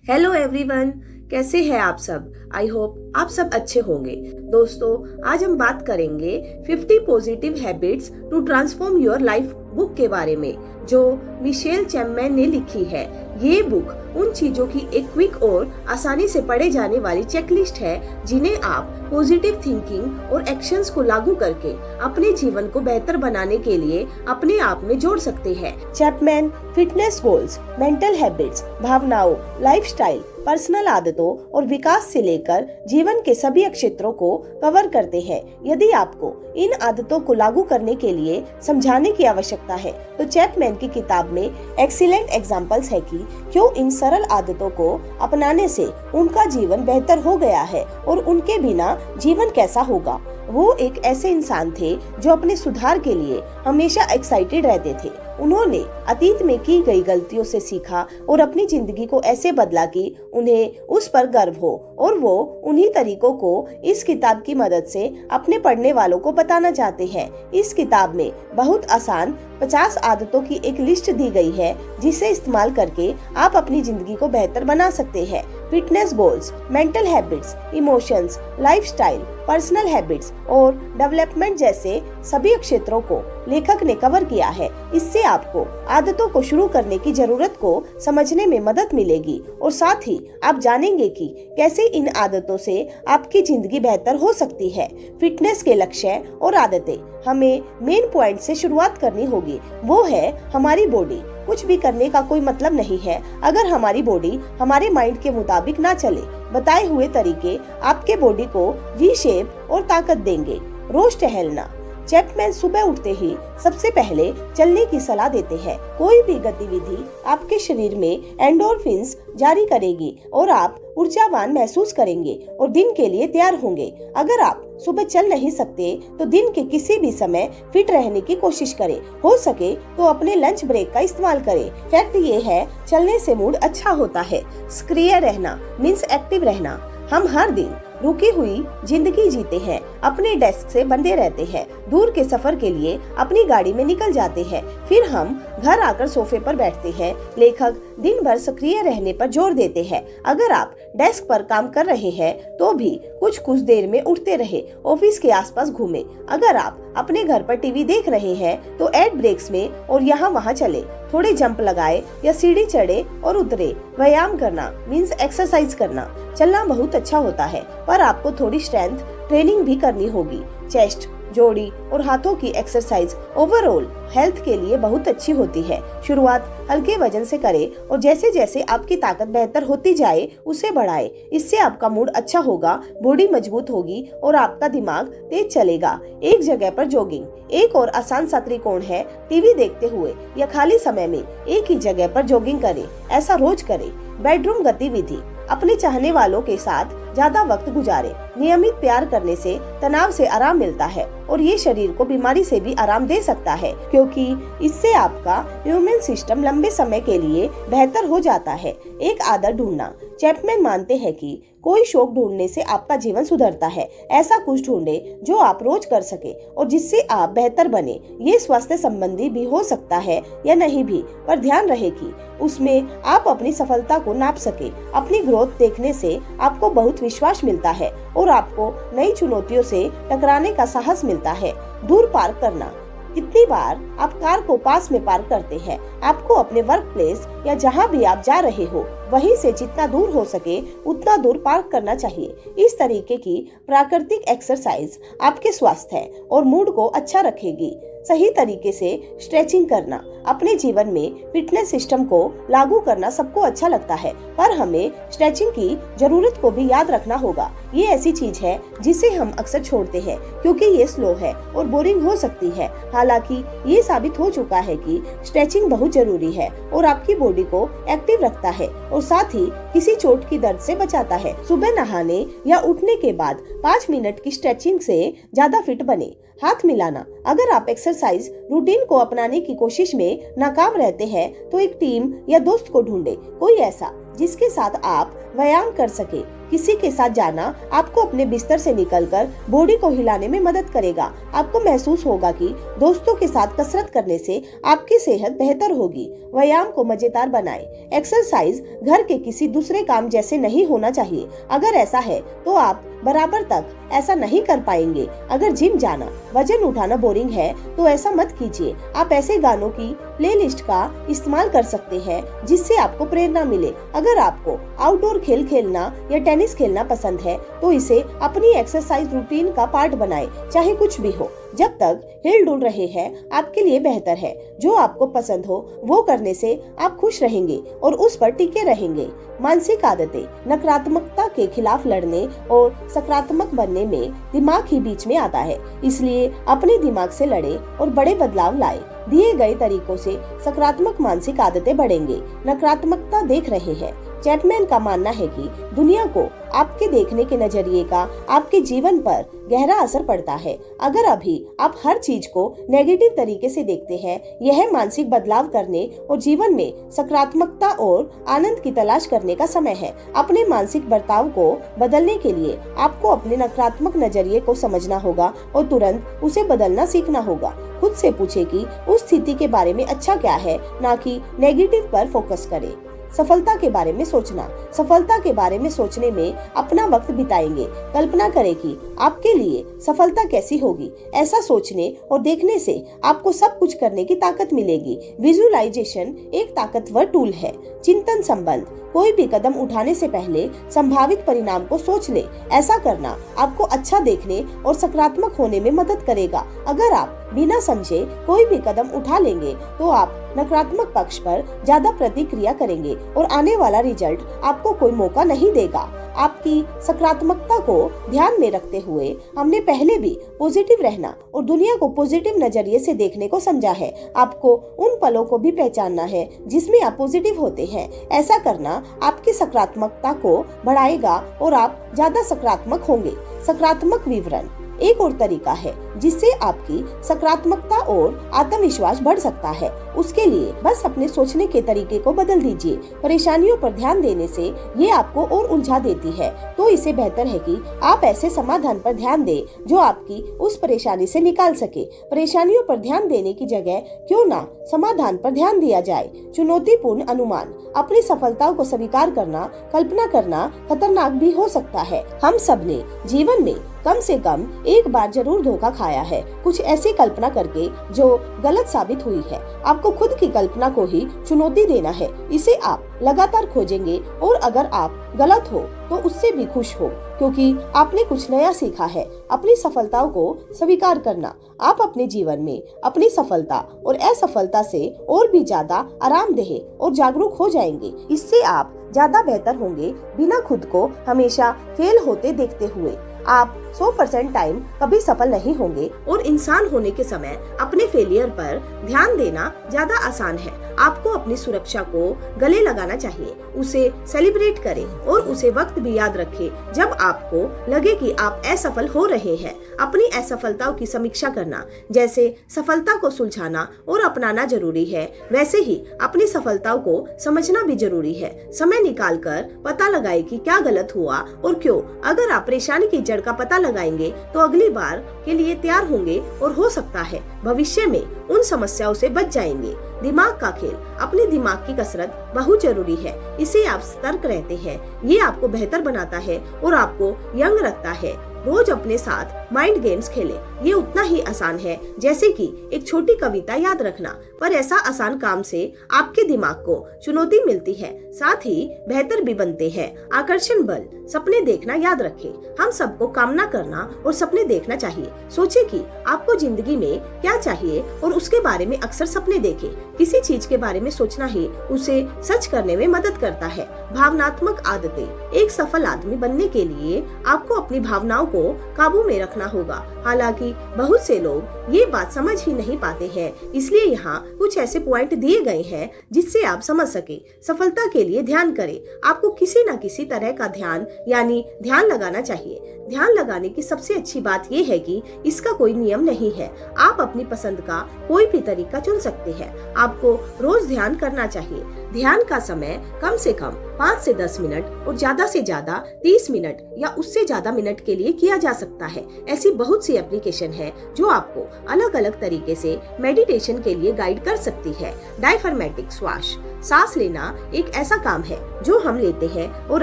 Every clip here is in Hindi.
हेलो एवरीवन, कैसे हैं आप सब। आई होप आप सब अच्छे होंगे। दोस्तों, आज हम बात करेंगे 50 positive habits to transform your life book के बारे में, जो मिशेल चैपमैन ने लिखी है। ये बुक उन चीजों की एक क्विक और आसानी से पढ़े जाने वाली चेकलिस्ट है जिन्हें आप पॉजिटिव थिंकिंग और एक्शंस को लागू करके अपने जीवन को बेहतर बनाने के लिए अपने आप में जोड़ सकते हैं। Chapman fitness goals, mental habits, भावनाओं, लाइफस्टाइल, पर्सनल आदतों और विकास से लेकर जीवन के सभी क्षेत्रों को कवर करते हैं। यदि आपको इन आदतों को लागू करने के लिए समझाने की आवश्यकता है तो चैपमैन की किताब में एक्सीलेंट एग्जाम्पल्स है कि क्यों इन सरल आदतों को अपनाने से उनका जीवन बेहतर हो गया है और उनके बिना जीवन कैसा होगा। वो एक ऐसे इंसान थे जो अपने सुधार के लिए हमेशा एक्साइटेड रहते थे। उन्होंने अतीत में की गई गलतियों से सीखा और अपनी जिंदगी को ऐसे बदला कि उन्हें उस पर गर्व हो, और वो उन्हीं तरीकों को इस किताब की मदद से अपने पढ़ने वालों को बताना चाहते हैं। इस किताब में बहुत आसान 50 आदतों की एक लिस्ट दी गई है जिसे इस्तेमाल करके आप अपनी जिंदगी को बेहतर बना सकते हैं। Fitness goals, mental habits, emotions, lifestyle, personal habits और डेवलपमेंट जैसे सभी क्षेत्रों को लेखक ने कवर किया है। इससे आपको आदतों को शुरू करने की जरूरत को समझने में मदद मिलेगी और साथ ही आप जानेंगे कि कैसे इन आदतों से आपकी जिंदगी बेहतर हो सकती है। फिटनेस के लक्ष्य और आदतें, हमें मेन पॉइंट से शुरुआत करनी होगी। वो है हमारी बॉडी। कुछ भी करने का कोई मतलब नहीं है अगर हमारी बॉडी हमारे माइंड के मुताबिक ना चले। बताए हुए तरीके आपके बॉडी को वी शेप और ताकत देंगे। रोज टहलना, चैपमैन सुबह उठते ही सबसे पहले चलने की सलाह देते हैं। कोई भी गतिविधि आपके शरीर में एंडोर्फिन्स जारी करेगी और आप ऊर्जावान महसूस करेंगे और दिन के लिए तैयार होंगे। अगर आप सुबह चल नहीं सकते तो दिन के किसी भी समय फिट रहने की कोशिश करें। हो सके तो अपने लंच ब्रेक का इस्तेमाल करें। फैक्ट ये है, चलने से मूड अच्छा होता है। सक्रिय रहना मीन्स एक्टिव रहना। हम हर दिन रुकी हुई जिंदगी जीते हैं, अपने डेस्क से बंधे रहते हैं, दूर के सफर के लिए अपनी गाड़ी में निकल जाते हैं, फिर हम घर आकर सोफे पर बैठते हैं। लेखक दिन भर सक्रिय रहने पर जोर देते हैं। अगर आप डेस्क पर काम कर रहे हैं तो भी कुछ देर में उठते रहे, ऑफिस के आसपास घूमे। अगर आप अपने घर पर टीवी देख रहे हैं तो एड ब्रेक्स में और यहाँ वहाँ चले, थोड़े जंप लगाए या सीढ़ी चढ़े और उतरे। व्यायाम करना मीन्स एक्सरसाइज करना। चलना बहुत अच्छा होता है पर आपको थोड़ी स्ट्रेंथ ट्रेनिंग भी करनी होगी। चेस्ट, जोड़ी और हाथों की एक्सरसाइज ओवरऑल हेल्थ के लिए बहुत अच्छी होती है। शुरुआत हल्के वजन से करें और जैसे जैसे आपकी ताकत बेहतर होती जाए उसे बढ़ाएं। इससे आपका मूड अच्छा होगा, बॉडी मजबूत होगी और आपका दिमाग तेज चलेगा। एक जगह पर जॉगिंग एक और आसान सा त्रिकोण है। टीवी देखते हुए या खाली समय में एक ही जगह पर जॉगिंग करें। ऐसा रोज करें। बेडरूम गतिविधि, अपने चाहने वालों के साथ ज्यादा वक्त गुजारें। नियमित प्यार करने से तनाव से आराम मिलता है और ये शरीर को बीमारी से भी आराम दे सकता है, क्योंकि इससे आपका इम्यून सिस्टम लंबे समय के लिए बेहतर हो जाता है। एक आदत ढूंढना, चैपमैन मानते हैं कि कोई शौक ढूंढने से आपका जीवन सुधरता है। ऐसा कुछ ढूंढे जो आप रोज कर सके और जिससे आप बेहतर बने। ये स्वास्थ्य संबंधी भी हो सकता है या नहीं भी, पर ध्यान रहे कि उसमें आप अपनी सफलता को नाप सके। अपनी ग्रोथ देखने से आपको बहुत विश्वास मिलता है और आपको नई चुनौतियों से टकराने का साहस मिलता है। दूर पार्क करना, कितनी बार आप कार को पास में पार्क करते हैं। आपको अपने वर्क प्लेस या जहां भी आप जा रहे हो वहीं से जितना दूर हो सके उतना दूर पार्क करना चाहिए। इस तरीके की प्राकृतिक एक्सरसाइज आपके स्वास्थ्य और मूड को अच्छा रखेगी। सही तरीके से स्ट्रेचिंग करना, अपने जीवन में फिटनेस सिस्टम को लागू करना सबको अच्छा लगता है, पर हमें स्ट्रेचिंग की जरूरत को भी याद रखना होगा। ये ऐसी चीज है जिसे हम अक्सर छोड़ते हैं क्योंकि ये स्लो है और बोरिंग हो सकती है। हालांकि ये साबित हो चुका है कि स्ट्रेचिंग बहुत जरूरी है और आपकी बॉडी को एक्टिव रखता है और साथ ही किसी चोट की दर्द से बचाता है। सुबह नहाने या उठने के बाद 5 मिनट की स्ट्रेचिंग से ज्यादा फिट बने। हाथ मिलाना, अगर आप एक्सरसाइज रूटीन को अपनाने की कोशिश में नाकाम रहते हैं तो एक टीम या दोस्त को ढूंढे, कोई ऐसा जिसके साथ आप व्यायाम कर सके। किसी के साथ जाना आपको अपने बिस्तर से निकलकर बॉडी को हिलाने में मदद करेगा। आपको महसूस होगा कि दोस्तों के साथ कसरत करने से आपकी सेहत बेहतर होगी। व्यायाम को मजेदार बनाएं। एक्सरसाइज घर के किसी दूसरे काम जैसे नहीं होना चाहिए। अगर ऐसा है तो आप बराबर तक ऐसा नहीं कर पाएंगे। अगर जिम जाना, वजन उठाना बोरिंग है तो ऐसा मत कीजिए। आप ऐसे गानों की प्लेलिस्ट का इस्तेमाल कर सकते हैं जिससे आपको प्रेरणा मिले। अगर आपको आउटडोर खेल खेलना या टेनिस खेलना पसंद है तो इसे अपनी एक्सरसाइज रूटीन का पार्ट बनाएं, चाहे कुछ भी हो। जब तक हिल डुल रहे हैं आपके लिए बेहतर है। जो आपको पसंद हो वो करने से आप खुश रहेंगे और उस पर टिके रहेंगे। मानसिक आदतें, नकारात्मकता के खिलाफ लड़ने और सकारात्मक बनने में दिमाग ही बीच में आता है, इसलिए अपने दिमाग से लड़े और बड़े बदलाव लाए। दिए गए तरीकों से सकारात्मक मानसिक आदतें बढ़ेंगे। नकारात्मकता देख रहे हैं। चैपमैन का मानना है कि दुनिया को आपके देखने के नजरिए का आपके जीवन पर गहरा असर पड़ता है। अगर अभी आप हर चीज को नेगेटिव तरीके से देखते हैं, यह मानसिक बदलाव करने और जीवन में सकारात्मकता और आनंद की तलाश करने का समय है। अपने मानसिक बर्ताव को बदलने के लिए आपको अपने नकारात्मक नजरिए को समझना होगा और तुरंत उसे बदलना सीखना होगा। खुद से पूछे कि उस स्थिति के बारे में अच्छा क्या है, ना कि नेगेटिव पर फोकस करें। सफलता के बारे में सोचना। सफलता के बारे में सोचने में अपना वक्त बिताएंगे। कल्पना करें कि आपके लिए सफलता कैसी होगी। ऐसा सोचने और देखने से आपको सब कुछ करने की ताकत मिलेगी। विजुअलाइजेशन एक ताकतवर टूल है। चिंतन संबंध। कोई भी कदम उठाने से पहले संभावित परिणाम को सोच ले। ऐसा करना आपको अच्छा देखने और सकारात्मक होने में मदद करेगा। अगर आप बिना समझे कोई भी कदम उठा लेंगे तो आप नकारात्मक पक्ष पर ज्यादा प्रतिक्रिया करेंगे और आने वाला रिजल्ट आपको कोई मौका नहीं देगा। आपकी सकारात्मकता को ध्यान में रखते हुए हमने पहले भी पॉजिटिव रहना और दुनिया को पॉजिटिव नजरिए से देखने को समझा है। आपको उन पलों को भी पहचानना है जिसमें आप पॉजिटिव होते हैं। ऐसा करना आपकी सकारात्मकता को बढ़ाएगा और आप ज्यादा सकारात्मक होंगे। सकारात्मक विवरण एक और तरीका है जिससे आपकी सकारात्मकता और आत्मविश्वास बढ़ सकता है। उसके लिए बस अपने सोचने के तरीके को बदल दीजिए। परेशानियों पर ध्यान देने से ये आपको और उलझा देती है, तो इससे बेहतर है कि आप ऐसे समाधान पर ध्यान दें जो आपकी उस परेशानी से निकाल सके। परेशानियों पर ध्यान देने की जगह क्यों ना समाधान पर ध्यान दिया जाए। चुनौतीपूर्ण अनुमान। अपनी सफलताओं को स्वीकार करना, कल्पना करना खतरनाक भी हो सकता है। हम सब ने जीवन में कम से कम एक बार जरूर धोखा खाया है, कुछ ऐसी कल्पना करके जो गलत साबित हुई है। आपको खुद की कल्पना को ही चुनौती देना है। इसे आप लगातार खोजेंगे और अगर आप गलत हो तो उससे भी खुश हो, क्योंकि आपने कुछ नया सीखा है। अपनी सफलताओं को स्वीकार करना। आप अपने जीवन में अपनी सफलता और असफलता से और भी ज्यादा आरामदेह और जागरूक हो जाएंगे। इससे आप ज्यादा बेहतर होंगे, बिना खुद को हमेशा फेल होते देखते हुए। आप 100% टाइम कभी सफल नहीं होंगे और इंसान होने के समय अपने फेलियर पर ध्यान देना ज्यादा आसान है। आपको अपनी सुरक्षा को गले लगाना चाहिए, उसे सेलिब्रेट करें और उसे वक्त भी याद रखें जब आपको लगे कि आप असफल हो रहे हैं। अपनी असफलताओं की समीक्षा करना। जैसे सफलता को सुलझाना और अपनाना जरूरी है, वैसे ही अपनी सफलताओं को समझना भी जरूरी है। समय निकालकर पता लगाए कि क्या गलत हुआ और क्यों। अगर आप परेशानी की जड़ का पता लगाएंगे तो अगली बार के लिए तैयार होंगे और हो सकता है भविष्य में उन समस्याओं से बच जाएंगे। दिमाग का खेल। अपने दिमाग की कसरत बहुत जरूरी है। इसे आप सतर्क रहते हैं, ये आपको बेहतर बनाता है और आपको यंग रखता है। रोज अपने साथ माइंड गेम्स खेलें। ये उतना ही आसान है जैसे कि एक छोटी कविता याद रखना, पर ऐसा आसान काम से आपके दिमाग को चुनौती मिलती है, साथ ही बेहतर भी बनते हैं। आकर्षण बल। सपने देखना याद रखें। हम सबको कामना करना और सपने देखना चाहिए। सोचे कि आपको जिंदगी में क्या चाहिए और उसके बारे में अक्सर सपने देखें। किसी चीज के बारे में सोचना ही उसे सच करने में मदद करता है। भावनात्मक आदतें। एक सफल आदमी बनने के लिए आपको अपनी भावनाओं को काबू में रखना होगा। हालांकि बहुत से लोग ये बात समझ ही नहीं पाते हैं, इसलिए यहाँ कुछ ऐसे पॉइंट दिए गए हैं जिससे आप समझ सके। सफलता के लिए ध्यान करें। आपको किसी न किसी तरह का ध्यान यानी ध्यान लगाना चाहिए। ध्यान लगाने की सबसे अच्छी बात यह है कि इसका कोई नियम नहीं है। आप अपनी पसंद का कोई भी तरीका चुन सकते हैं। आपको रोज ध्यान करना चाहिए। ध्यान का समय कम से कम 5 से 10 मिनट और ज्यादा से ज्यादा 30 मिनट या उससे ज्यादा मिनट के लिए किया जा सकता है। ऐसी बहुत सी एप्लीकेशन है जो आपको अलग अलग तरीके से मेडिटेशन के लिए गाइड कर सकती है। डायफ्रागमेटिक श्वास, सांस लेना एक ऐसा काम है जो हम लेते हैं और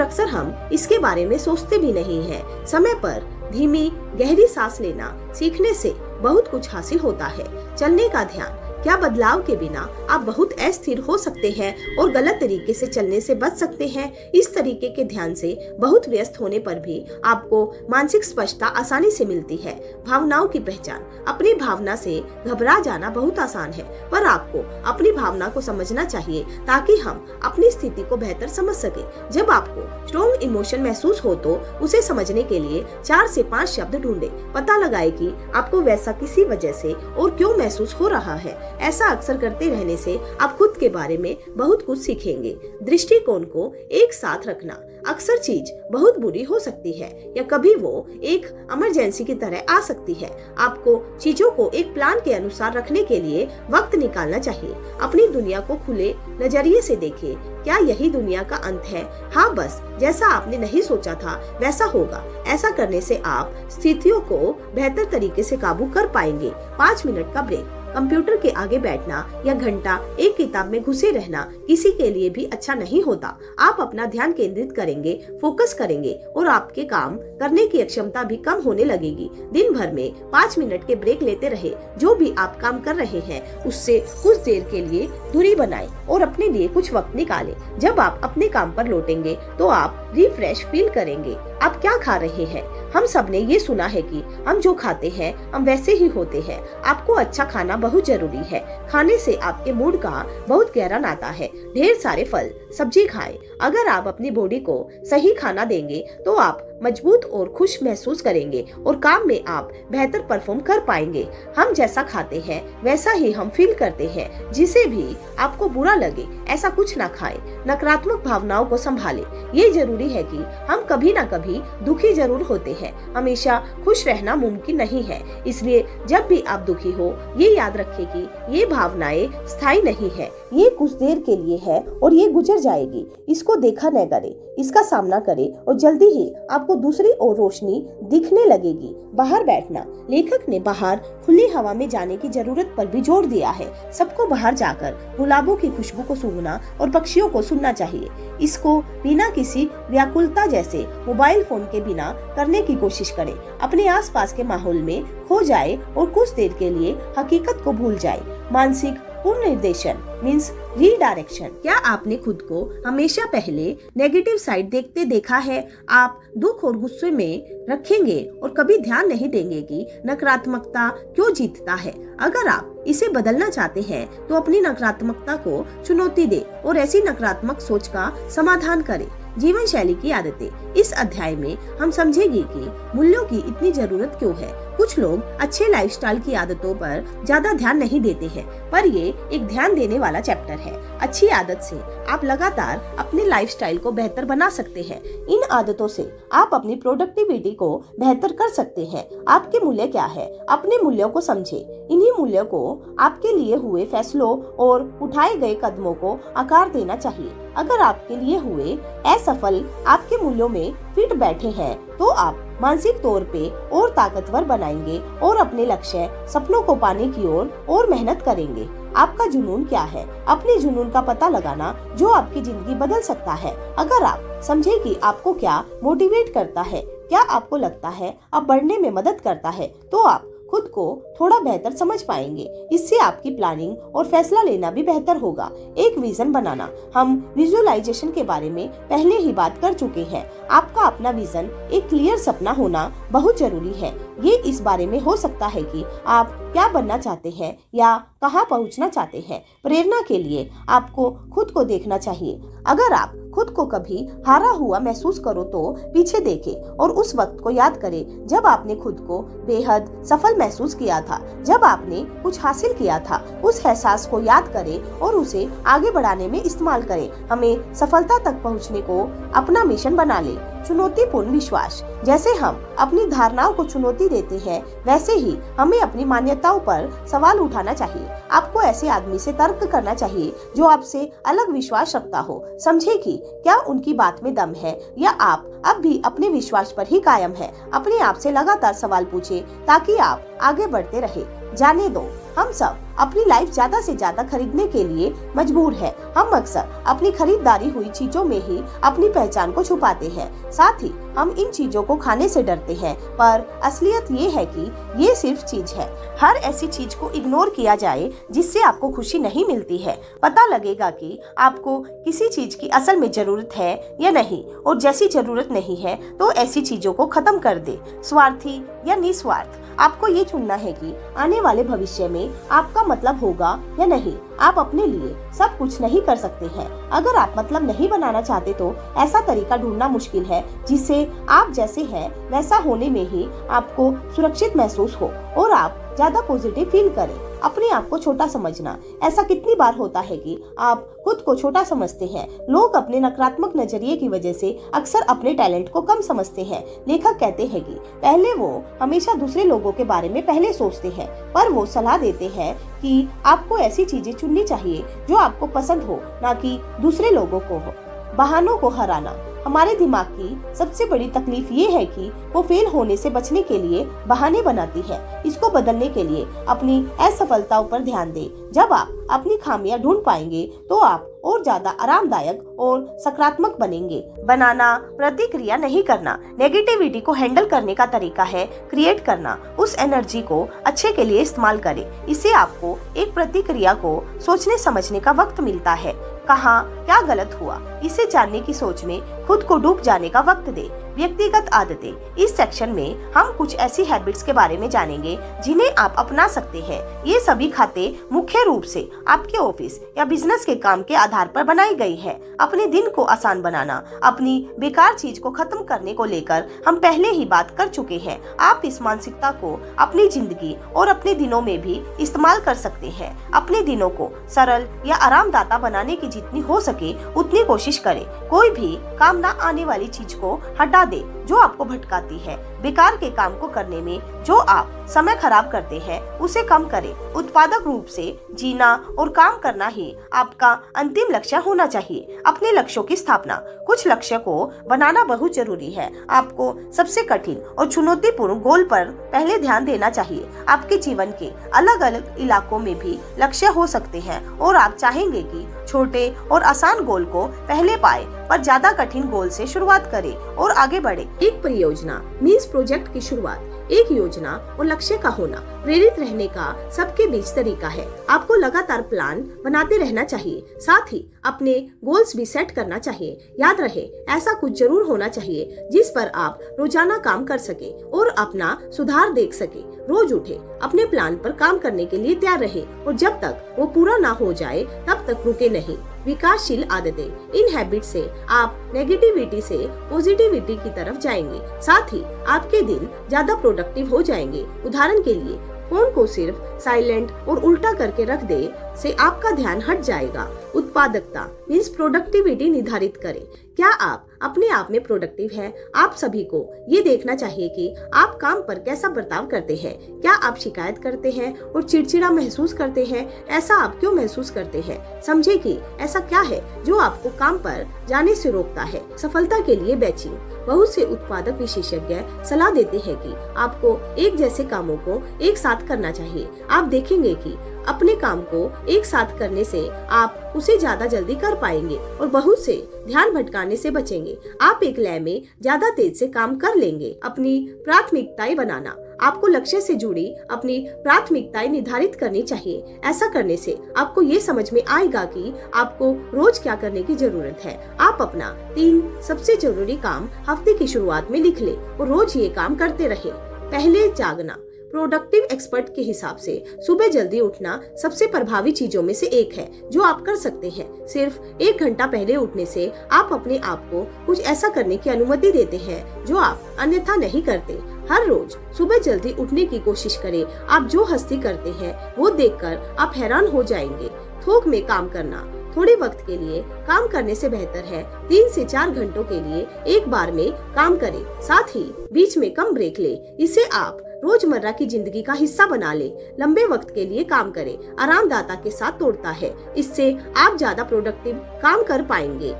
अक्सर हम इसके बारे में सोचते भी नहीं हैं। समय पर धीमी गहरी सांस लेना सीखने से बहुत कुछ हासिल होता है। चलने का ध्यान, क्या बदलाव के बिना आप बहुत अस्थिर हो सकते हैं और गलत तरीके से चलने से बच सकते हैं। इस तरीके के ध्यान से बहुत व्यस्त होने पर भी आपको मानसिक स्पष्टता आसानी से मिलती है। भावनाओं की पहचान, अपनी भावना से घबरा जाना बहुत आसान है, पर आपको अपनी भावना को समझना चाहिए ताकि हम अपनी स्थिति को बेहतर समझ सके। जब आपको स्ट्रॉन्ग इमोशन महसूस हो तो उसे समझने के लिए 4 से 5 शब्द ढूंढे। पता लगाए कि आपको वैसा किसी वजह से और क्यों महसूस हो रहा है। ऐसा अक्सर करते रहने से आप खुद के बारे में बहुत कुछ सीखेंगे। दृष्टिकोण को एक साथ रखना, अक्सर चीज बहुत बुरी हो सकती है या कभी वो एक इमरजेंसी की तरह आ सकती है। आपको चीजों को एक प्लान के अनुसार रखने के लिए वक्त निकालना चाहिए। अपनी दुनिया को खुले नजरिए से देखिए। क्या यही दुनिया का अंत है? हाँ, बस जैसा आपने नहीं सोचा था वैसा होगा। ऐसा करने से आप स्थितियों को बेहतर तरीके से काबू कर पाएंगे। 5 मिनट का ब्रेक, कंप्यूटर के आगे बैठना या घंटा एक किताब में घुसे रहना किसी के लिए भी अच्छा नहीं होता। आप अपना ध्यान केंद्रित करेंगे, फोकस करेंगे और आपके काम करने की क्षमता भी कम होने लगेगी। दिन भर में 5 मिनट के ब्रेक लेते रहे। जो भी आप काम कर रहे हैं उससे कुछ देर के लिए दूरी बनाएं और अपने लिए कुछ वक्त निकालें। जब आप अपने काम पर लौटेंगे तो आप रिफ्रेश फील करेंगे। आप क्या खा रहे हैं? हम सब ने ये सुना है कि हम जो खाते हैं हम वैसे ही होते हैं। आपको अच्छा खाना बहुत जरूरी है। खाने से आपके मूड का बहुत गहरा नाता है। ढेर सारे फल सब्जी खाएं। अगर आप अपनी बॉडी को सही खाना देंगे तो आप मजबूत और खुश महसूस करेंगे और काम में आप बेहतर परफॉर्म कर पाएंगे। हम जैसा खाते हैं वैसा ही हम फील करते हैं। जिसे भी आपको बुरा लगे ऐसा कुछ ना खाएं। नकारात्मक भावनाओं को संभालें। ये जरूरी है कि हम कभी ना कभी दुखी जरूर होते हैं। हमेशा खुश रहना मुमकिन नहीं है। इसलिए जब भी आप दुखी हो ये याद रखें कि ये भावनाएं स्थायी नहीं है। ये कुछ देर के लिए है और ये गुजर जाएगी। इसको देखा न करें, इसका सामना करें और जल्दी ही आपको दूसरी ओर रोशनी दिखने लगेगी। बाहर बैठना, लेखक ने बाहर खुली हवा में जाने की जरूरत पर भी जोर दिया है। सबको बाहर जाकर गुलाबों की खुशबू को सूंघना और पक्षियों को सुनना चाहिए। इसको बिना किसी व्याकुलता जैसे मोबाइल फोन के बिना करने की कोशिश करें। अपने आसपास के माहौल में खो जाए और कुछ देर के लिए हकीकत को भूल जाए। मानसिक पुनर्निर्देशन मीन्स रीडायरेक्शन। क्या आपने खुद को हमेशा पहले नेगेटिव साइड देखते देखा है? आप दुख और गुस्से में रखेंगे और कभी ध्यान नहीं देंगे कि नकारात्मकता क्यों जीतता है। अगर आप इसे बदलना चाहते हैं तो अपनी नकारात्मकता को चुनौती दे और ऐसी नकारात्मक सोच का समाधान करें। जीवन शैली की आदतें, इस अध्याय में हम समझेंगे कि मूल्यों की इतनी जरूरत क्यों है। कुछ लोग अच्छे लाइफस्टाइल की आदतों पर ज्यादा ध्यान नहीं देते हैं, पर ये एक ध्यान देने वाला चैप्टर है। अच्छी आदत से आप लगातार अपने लाइफस्टाइल को बेहतर बना सकते हैं। इन आदतों से आप अपनी प्रोडक्टिविटी को बेहतर कर सकते हैं। आपके मूल्य क्या है? अपने मूल्यों को समझें। इन्हीं मूल्यों को आपके लिए हुए फैसलों और उठाए गए कदमों को आकार देना चाहिए। अगर आपके लिए हुए असफल आपके मूल्यों में फिट बैठे हैं तो आप मानसिक तौर पे और ताकतवर बनाएंगे और अपने लक्ष्य सपनों को पाने की ओर और मेहनत करेंगे। आपका जुनून क्या है? अपने जुनून का पता लगाना जो आपकी जिंदगी बदल सकता है। अगर आप समझे कि आपको क्या मोटिवेट करता है, क्या आपको लगता है अब बढ़ने में मदद करता है, तो आप खुद को थोड़ा बेहतर समझ पाएंगे। इससे आपकी प्लानिंग और फैसला लेना भी बेहतर होगा। एक विजन बनाना, हम विजुअलाइजेशन के बारे में पहले ही बात कर चुके हैं। आपका अपना विजन, एक क्लियर सपना होना बहुत जरूरी है। ये इस बारे में हो सकता है कि आप क्या बनना चाहते हैं या कहां पहुंचना चाहते हैं। प्रेरणा के लिए आपको खुद को देखना चाहिए। अगर आप खुद को कभी हारा हुआ महसूस करो तो पीछे देखें और उस वक्त को याद करें जब आपने खुद को बेहद सफल महसूस किया था, जब आपने कुछ हासिल किया था। उस एहसास को याद करें और उसे आगे बढ़ाने में इस्तेमाल करें। हमें सफलता तक पहुंचने को अपना मिशन बना लें। चुनौतीपूर्ण विश्वास। जैसे हम अपनी धारणाओं को चुनौती देते हैं, वैसे ही हमें अपनी मान्यताओं पर सवाल उठाना चाहिए। आपको ऐसे आदमी से तर्क करना चाहिए जो आपसे अलग विश्वास रखता हो। समझे कि क्या उनकी बात में दम है या आप अब भी अपने विश्वास पर ही कायम है। अपने आप से लगातार सवाल पूछे ताकि आप आगे बढ़ते रहे। जाने दो, हम सब अपनी लाइफ ज्यादा से ज्यादा खरीदने के लिए मजबूर है। हम अक्सर अपनी खरीदारी हुई चीजों में ही अपनी पहचान को छुपाते हैं। साथ ही हम इन चीजों को खाने से डरते हैं, पर असलियत ये है कि ये सिर्फ चीज है। हर ऐसी चीज को इग्नोर किया जाए जिससे आपको खुशी नहीं मिलती है। पता लगेगा कि आपको किसी चीज की असल में जरूरत है या नहीं, और जैसी जरूरत नहीं है तो ऐसी चीजों को खत्म कर दे। स्वार्थी या निस्वार्थ, आपको ये चुनना है कि आने वाले भविष्य में आपका मतलब होगा या नहीं। आप अपने लिए सब कुछ नहीं कर सकते हैं। अगर आप मतलब नहीं बनाना चाहते तो ऐसा तरीका ढूंढना मुश्किल है जिससे आप जैसे हैं वैसा होने में ही आपको सुरक्षित महसूस हो और आप ज्यादा पॉजिटिव फील करें। अपने आप को छोटा समझना, ऐसा कितनी बार होता है कि आप खुद को छोटा समझते हैं। लोग अपने नकारात्मक नजरिए की वजह से अक्सर अपने टैलेंट को कम समझते हैं। लेखक कहते हैं कि पहले वो हमेशा दूसरे लोगों के बारे में पहले सोचते हैं, पर वो सलाह देते हैं कि आपको ऐसी चीजें चुननी चाहिए जो आपको पसंद हो, ना कि दूसरे लोगों को हो। बहानों को हराना, हमारे दिमाग की सबसे बड़ी तकलीफ ये है कि वो फेल होने से बचने के लिए बहाने बनाती है। इसको बदलने के लिए अपनी असफलताओं पर ध्यान दें। जब आप अपनी खामियां ढूंढ पाएंगे तो आप और ज्यादा आरामदायक और सकारात्मक बनेंगे। बनाना, प्रतिक्रिया नहीं करना। नेगेटिविटी को हैंडल करने का तरीका है क्रिएट करना। उस एनर्जी को अच्छे के लिए इस्तेमाल करें। इससे आपको एक प्रतिक्रिया को सोचने समझने का वक्त मिलता है। कहाँ क्या गलत हुआ, इसे जानने की सोच में खुद को डूब जाने का वक्त दे। व्यक्तिगत आदतें, इस सेक्शन में हम कुछ ऐसी हैबिट्स के बारे में जानेंगे जिन्हें आप अपना सकते हैं। ये सभी खाते मुख्य रूप से आपके ऑफिस या बिजनेस के काम के आधार पर बनाई गई है। अपने दिन को आसान बनाना, अपनी बेकार चीज को खत्म करने को लेकर हम पहले ही बात कर चुके हैं। आप इस मानसिकता को अपनी जिंदगी और अपने दिनों में भी इस्तेमाल कर सकते हैं। अपने दिनों को सरल या आरामदाता बनाने की जितनी हो सके उतनी कोशिश करें। कोई भी काम ना आने वाली चीज को हटा दे जो आपको भटकाती है। बेकार के काम को करने में जो आप समय खराब करते हैं उसे कम करें। उत्पादक रूप से जीना और काम करना ही आपका अंतिम लक्ष्य होना चाहिए। अपने लक्ष्यों की स्थापना, कुछ लक्ष्य को बनाना बहुत जरूरी है। आपको सबसे कठिन और चुनौतीपूर्ण गोल पर पहले ध्यान देना चाहिए। आपके जीवन के अलग अलग इलाकों में भी लक्ष्य हो सकते हैं और आप चाहेंगे कि छोटे और आसान गोल को पहले पाए, पर ज्यादा कठिन गोल से शुरुआत करें और आगे बढ़े। एक परियोजना मीन्स प्रोजेक्ट की शुरुआत एक योजना और लक्ष्य का होना प्रेरित रहने का सबके बीच तरीका है। आपको लगातार प्लान बनाते रहना चाहिए, साथ ही अपने गोल्स भी सेट करना चाहिए। याद रहे, ऐसा कुछ जरूर होना चाहिए जिस पर आप रोजाना काम कर सके और अपना सुधार देख सके। रोज उठे, अपने प्लान पर काम करने के लिए तैयार रहे और जब तक वो पूरा ना हो जाए तब तक रुके नहीं। विकासशील आदतें, इन हैबिट से आप नेगेटिविटी से पॉजिटिविटी की तरफ जाएंगे, साथ ही आपके दिन ज्यादा प्रोडक्टिव हो जाएंगे। उदाहरण के लिए फोन को सिर्फ साइलेंट और उल्टा करके रख दे से आपका ध्यान हट जाएगा। उत्पादकता मीन्स प्रोडक्टिविटी निर्धारित करें। क्या आप अपने आप में प्रोडक्टिव हैं? आप सभी को ये देखना चाहिए कि आप काम पर कैसा बर्ताव करते हैं। क्या आप शिकायत करते हैं और चिड़चिड़ा महसूस करते हैं? ऐसा आप क्यों महसूस करते हैं? समझे कि ऐसा क्या है जो आपको काम पर जाने से रोकता है। सफलता के लिए बैचिंग, बहुत से उत्पादक विशेषज्ञ सलाह देते हैं कि आपको एक जैसे कामों को एक साथ करना चाहिए। आप देखेंगे कि अपने काम को एक साथ करने से आप उसे ज्यादा जल्दी कर पाएंगे और बहुत से ध्यान भटकाने से बचेंगे। आप एक लय में ज्यादा तेज से काम कर लेंगे। अपनी प्राथमिकताएं बनाना, आपको लक्ष्य से जुड़ी अपनी प्राथमिकताएं निर्धारित करनी चाहिए। ऐसा करने से आपको ये समझ में आएगा कि आपको रोज क्या करने की जरूरत है। आप अपना 3 सबसे जरूरी काम हफ्ते की शुरुआत में लिख ले और रोज ये काम करते रहे। पहले जागना, प्रोडक्टिव एक्सपर्ट के हिसाब से सुबह जल्दी उठना सबसे प्रभावी चीजों में से एक है जो आप कर सकते हैं। सिर्फ 1 घंटा पहले उठने से आप अपने आप को कुछ ऐसा करने की अनुमति देते हैं जो आप अन्यथा नहीं करते। हर रोज सुबह जल्दी उठने की कोशिश करें। आप जो हस्ती करते हैं वो देखकर आप हैरान हो जाएंगे। थोक में काम करना, थोड़े वक्त के लिए काम करने से बेहतर है 3 से 4 घंटों के लिए एक बार में काम करें। साथ ही बीच में कम ब्रेक ले। इसे आप रोजमर्रा की जिंदगी का हिस्सा बना ले। लंबे वक्त के लिए काम करें, आरामदाता के साथ तोड़ता है। इससे आप ज्यादा प्रोडक्टिव काम कर पाएंगे।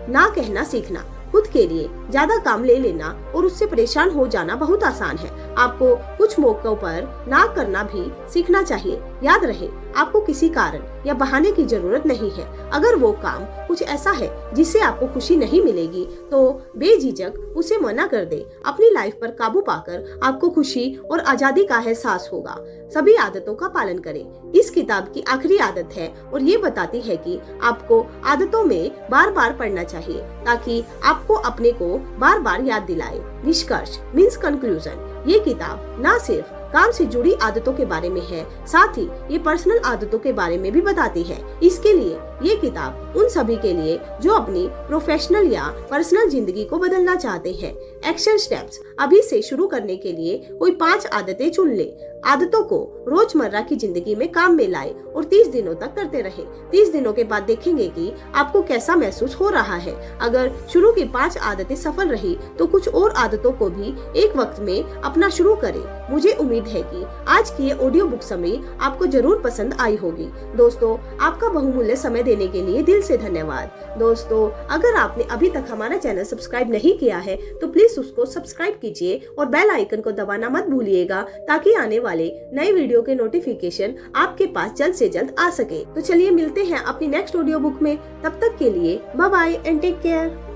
ना कहना सीखना। खुद के लिए ज्यादा काम ले लेना और उससे परेशान हो जाना बहुत आसान है। आपको कुछ मौकों पर ना करना भी सीखना चाहिए। याद रहे, आपको किसी कारण या बहाने की जरूरत नहीं है। अगर वो काम कुछ ऐसा है जिससे आपको खुशी नहीं मिलेगी तो बेझिझक उसे मना कर दे। अपनी लाइफ पर काबू पाकर आपको खुशी और आजादी का एहसास होगा। सभी आदतों का पालन करें। इस किताब की आखिरी आदत है और ये बताती है कि आपको आदतों में बार बार पढ़ना चाहिए ताकि आपको अपने को बार बार याद दिलाए। निष्कर्ष मीन्स कंक्लूजन। ये किताब ना सिर्फ काम से जुड़ी आदतों के बारे में है, साथ ही ये पर्सनल आदतों के बारे में भी बताती है। इसके लिए ये किताब उन सभी के लिए जो अपनी प्रोफेशनल या पर्सनल जिंदगी को बदलना चाहते हैं। Action steps. अभी से शुरू करने के लिए कोई 5 आदतें चुन ले। आदतों को रोजमर्रा की जिंदगी में काम में लाए और 30 दिनों तक करते रहे। 30 दिनों के बाद देखेंगे कि आपको कैसा महसूस हो रहा है। अगर शुरू की 5 आदतें सफल रही तो कुछ और आदतों को भी एक वक्त में अपना शुरू करें। मुझे उम्मीद है कि आज की ये ऑडियो बुक समरी आपको जरूर पसंद आई होगी। दोस्तों, आपका बहुमूल्य समय देने के लिए दिल से धन्यवाद। दोस्तों, अगर आपने अभी तक हमारा चैनल सब्सक्राइब नहीं किया है तो प्लीज उसको सब्सक्राइब कीजिए और बेल आइकन को दबाना मत भूलिएगा ताकि आने वाले नए वीडियो के नोटिफिकेशन आपके पास जल्द से जल्द आ सके। तो चलिए मिलते हैं अपनी नेक्स्ट ऑडियो बुक में। तब तक के लिए bye bye and take care.